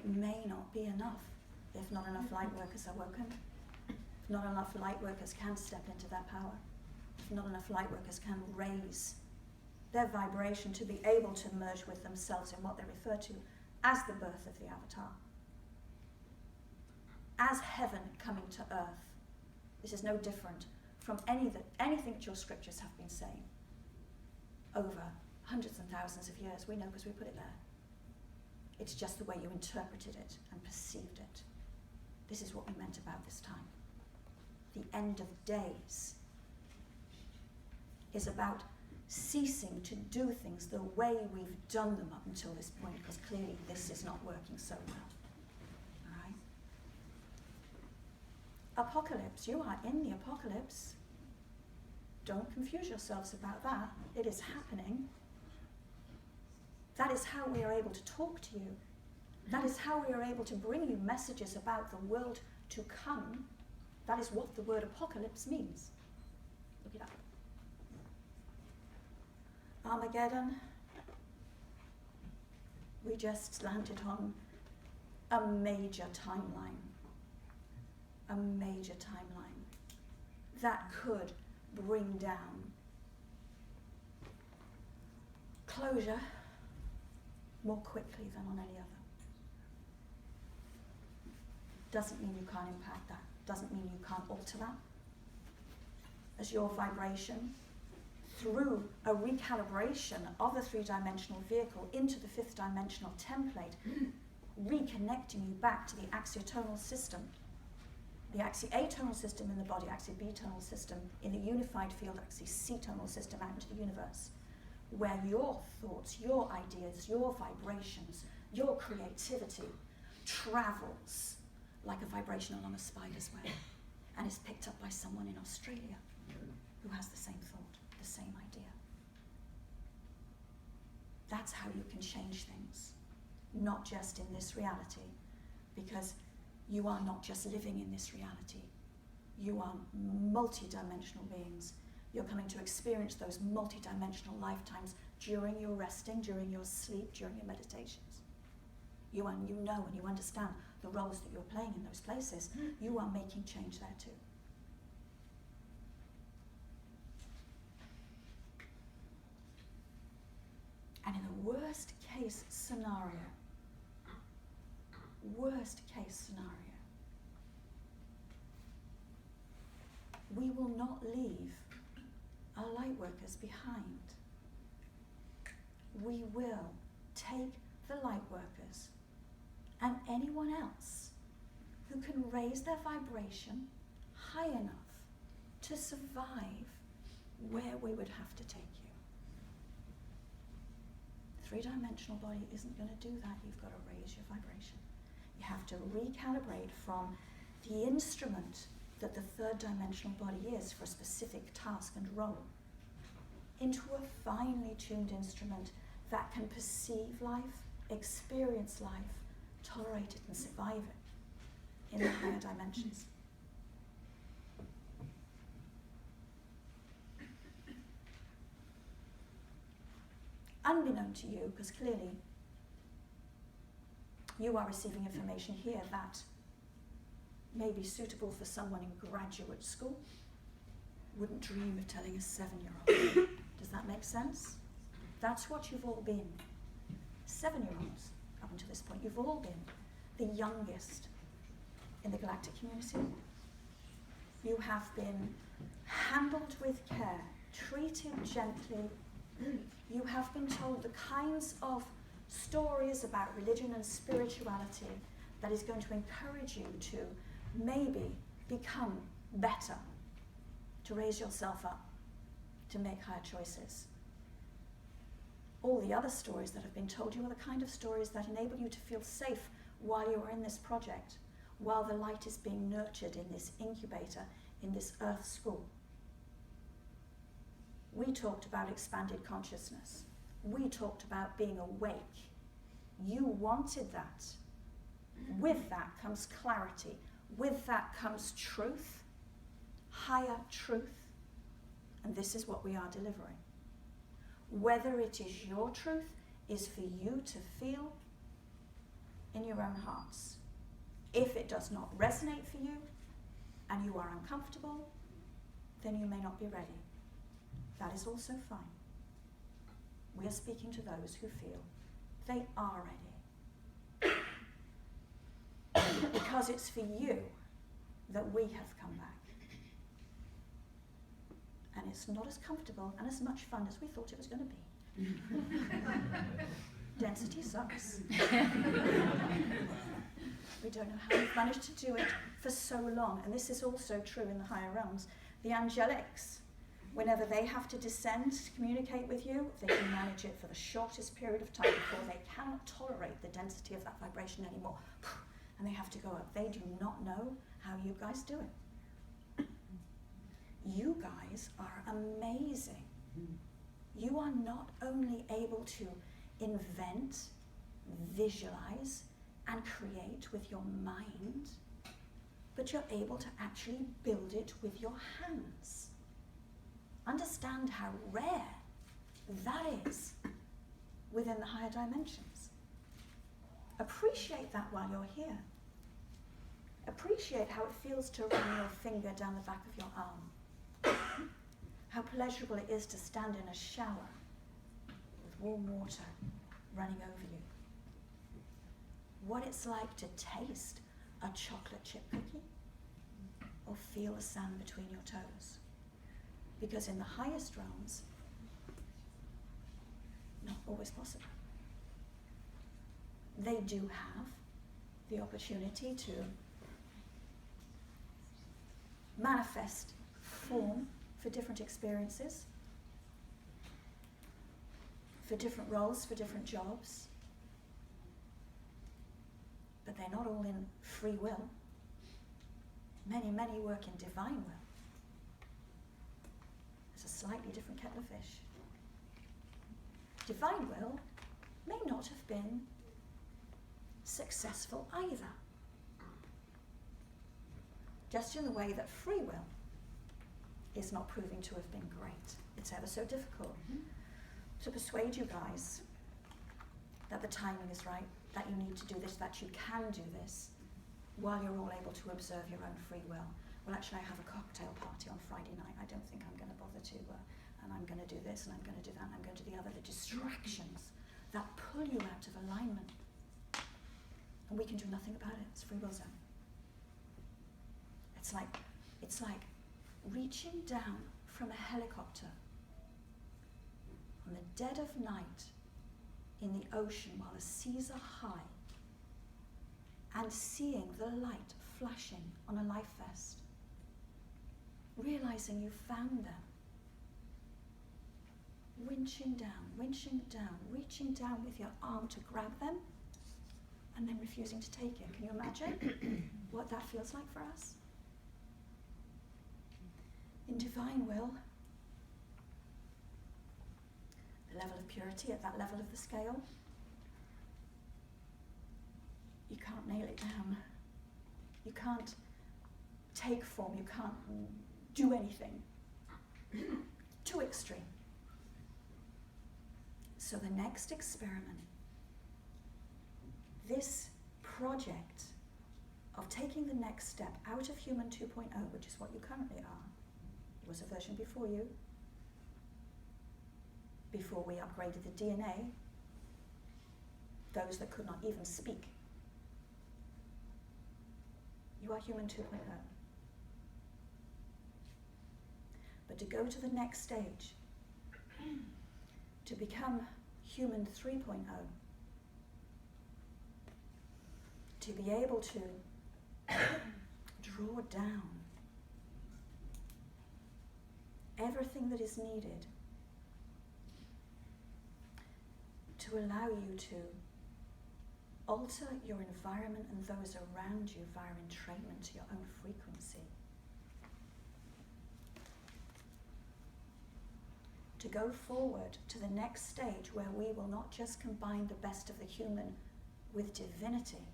it may not be enough if not enough light workers are woken, if not enough light workers can step into their power, if not enough light workers can raise their vibration to be able to merge with themselves in what they refer to as the birth of the avatar. As heaven coming to earth. This is no different from anything that your scriptures have been saying over hundreds and thousands of years. We know because we put it there. It's just the way you interpreted it and perceived it. This is what we meant about this time. The end of days is about ceasing to do things the way we've done them up until this point, because clearly this is not working so well. All right? Apocalypse, you are in the apocalypse. Don't confuse yourselves about that. It is happening. That is how we are able to talk to you. That is how we are able to bring you messages about the world to come. That is what the word apocalypse means. Look it up. Armageddon. We just landed on a major timeline. A major timeline that could bring down closure more quickly than on any other. Doesn't mean you can't impact that. Doesn't mean you can't alter that. As your vibration, through a recalibration of the three-dimensional vehicle into the fifth dimensional template, reconnecting you back to the axiotonal system, the axi-A-tonal system in the body, axi-B-tonal system in the unified field, axi-C-tonal system out into the universe, where your thoughts, your ideas, your vibrations, your creativity travels like a vibration along a spider's web and is picked up by someone in Australia who has the same thought, the same idea. That's how you can change things, not just in this reality, because you are not just living in this reality. You are multi-dimensional beings. You're coming to experience those multi-dimensional lifetimes during your resting, during your sleep, during your meditations. You know and you understand the roles that you're playing in those places. You are making change there too. And in the worst case scenario, we will not leave our light workers behind. We will take the light workers and anyone else who can raise their vibration high enough to survive where we would have to take you. The three-dimensional body isn't going to do that. You've got to raise your vibration. You have to recalibrate from the instrument that the third-dimensional body is for a specific task and role into a finely tuned instrument that can perceive life, experience life, tolerate it and survive it in the higher dimensions. Unbeknown to you, because clearly you are receiving information here that may be suitable for someone in graduate school, wouldn't dream of telling a 7-year-old. Does that make sense? That's what you've all been. 7-year-olds, up until this point, you've all been the youngest in the galactic community. You have been handled with care, treated gently. You have been told the kinds of stories about religion and spirituality that is going to encourage you to maybe become better, to raise yourself up, to make higher choices. All the other stories that have been told you are the kind of stories that enable you to feel safe while you are in this project, while the light is being nurtured in this incubator, in this earth school. We talked about expanded consciousness. We talked about being awake. You wanted that. With that comes clarity. With that comes truth, higher truth. And this is what we are delivering. Whether it is your truth is for you to feel in your own hearts. If it does not resonate for you and you are uncomfortable, then you may not be ready. That is also fine. We are speaking to those who feel they are ready. Because it's for you that we have come back. And it's not as comfortable and as much fun as we thought it was going to be. Density sucks. We don't know how we've managed to do it for so long. And this is also true in the higher realms. The angelics, whenever they have to descend to communicate with you, they can manage it for the shortest period of time before they cannot tolerate the density of that vibration anymore. And they have to go up. They do not know how you guys do it. You guys are amazing. You are not only able to invent, visualize, and create with your mind, but you're able to actually build it with your hands. Understand how rare that is within the higher dimensions. Appreciate that while you're here. Appreciate how it feels to run your finger down the back of your arm. How pleasurable it is to stand in a shower with warm water running over you. What it's like to taste a chocolate chip cookie or feel the sand between your toes. Because in the highest realms, not always possible. They do have the opportunity to manifest form for different experiences, for different roles, for different jobs. But they're not all in free will. Many, many work in divine will. It's a slightly different kettle of fish. Divine will may not have been successful either. Just in the way that free will is not proving to have been great. It's ever so difficult to persuade you guys that the timing is right, that you need to do this, that you can do this, while you're all able to observe your own free will. Well, actually, I have a cocktail party on Friday night. I don't think I'm going to bother to, and I'm going to do this, and I'm going to do that, and I'm going to do the other. The distractions that pull you out of alignment. And we can do nothing about it. It's free will zone. It's like reaching down from a helicopter on the dead of night in the ocean while the seas are high and seeing the light flashing on a life vest, realizing you found them, winching down, reaching down with your arm to grab them, and then refusing to take it. Can you imagine what that feels like for us? In divine will, the level of purity at that level of the scale, you can't nail it down. You can't take form, you can't do anything. Too extreme. So the next experiment, this project of taking the next step out of Human 2.0, which is what you currently are, there was a version before you, before we upgraded the DNA, those that could not even speak. You are Human 2.0. But to go to the next stage, to become Human 3.0, to be able to draw down everything that is needed to allow you to alter your environment and those around you via entrainment to your own frequency. To go forward to the next stage where we will not just combine the best of the human with divinity,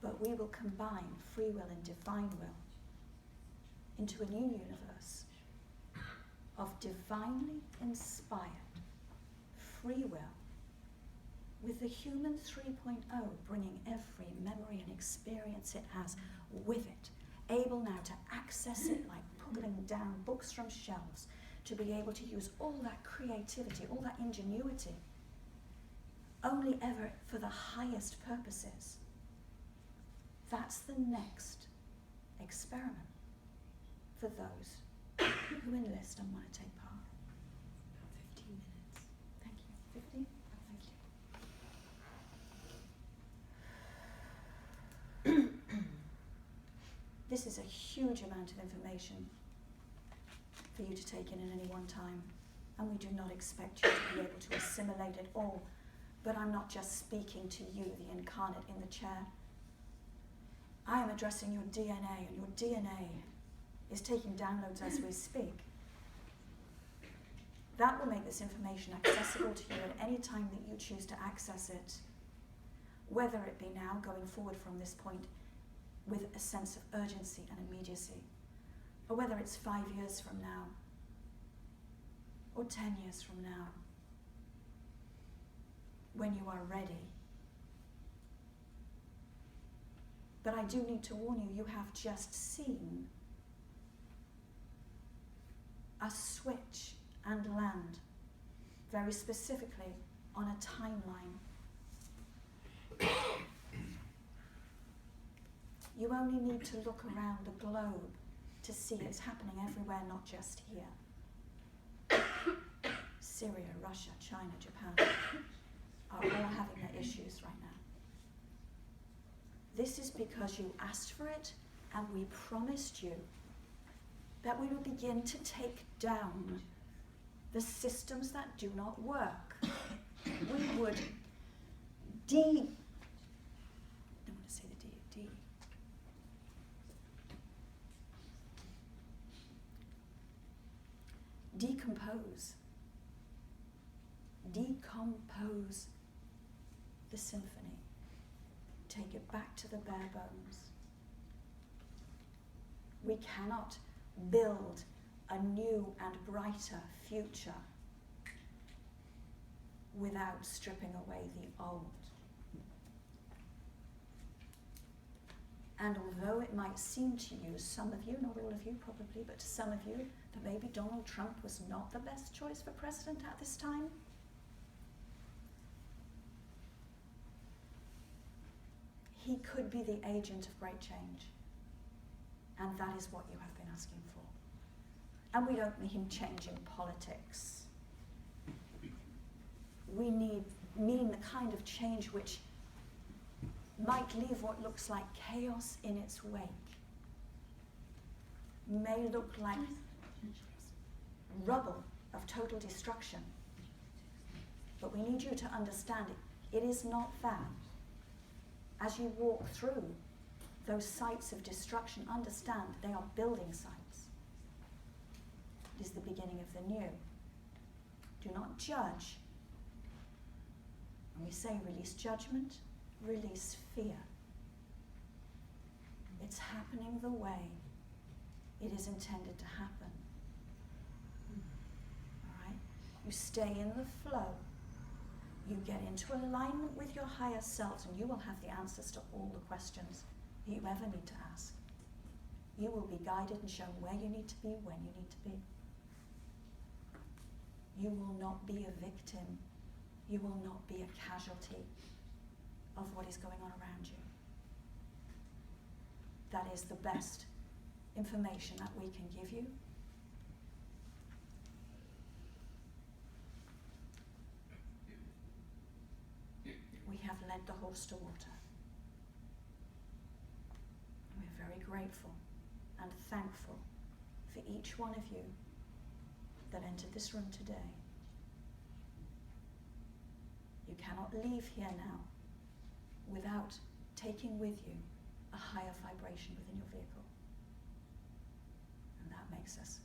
but we will combine free will and divine will into a new universe of divinely inspired free will with the human 3.0 bringing every memory and experience it has with it, able now to access it like pulling down books from shelves, to be able to use all that creativity, all that ingenuity, only ever for the highest purposes. That's the next experiment for those who enlist and want to take part. About 15 minutes. Thank you. 15? Thank you. This is a huge amount of information for you to take in at any one time, and we do not expect you to be able to assimilate it all. But I'm not just speaking to you, the incarnate in the chair. I am addressing your DNA, and your DNA is taking downloads as we speak. That will make this information accessible to you at any time that you choose to access it, whether it be now, going forward from this point, with a sense of urgency and immediacy, or whether it's 5 years from now, or 10 years from now, when you are ready. But I do need to warn you, you have just seen a switch and land, very specifically on a timeline. You only need to look around the globe to see it's happening everywhere, not just here. Syria, Russia, China, Japan are all having their issues right now. This is because you asked for it, and we promised you that we would begin to take down the systems that do not work. We would don't want to say the decompose the symphony, take it back to the bare bones. We cannot build a new and brighter future without stripping away the old. And although it might seem to you, some of you, not all of you probably, but to some of you, that maybe Donald Trump was not the best choice for president at this time, he could be the agent of great change. And that is what you have been asking for. And we don't mean change in politics. We mean the kind of change which might leave what looks like chaos in its wake, may look like rubble of total destruction. But we need you to understand it is not that. As you walk through those sites of destruction, understand they are building sites. It is the beginning of the new. Do not judge. When we say release judgment, release fear. It's happening the way it is intended to happen. All right? You stay in the flow. You get into alignment with your higher selves, and you will have the answers to all the questions that you ever need to ask. You will be guided and shown where you need to be, when you need to be. You will not be a victim. You will not be a casualty of what is going on around you. That is the best information that we can give you. We have led the horse to water. We're very grateful and thankful for each one of you that entered this room today. You cannot leave here now without taking with you a higher vibration within your vehicle. And that makes us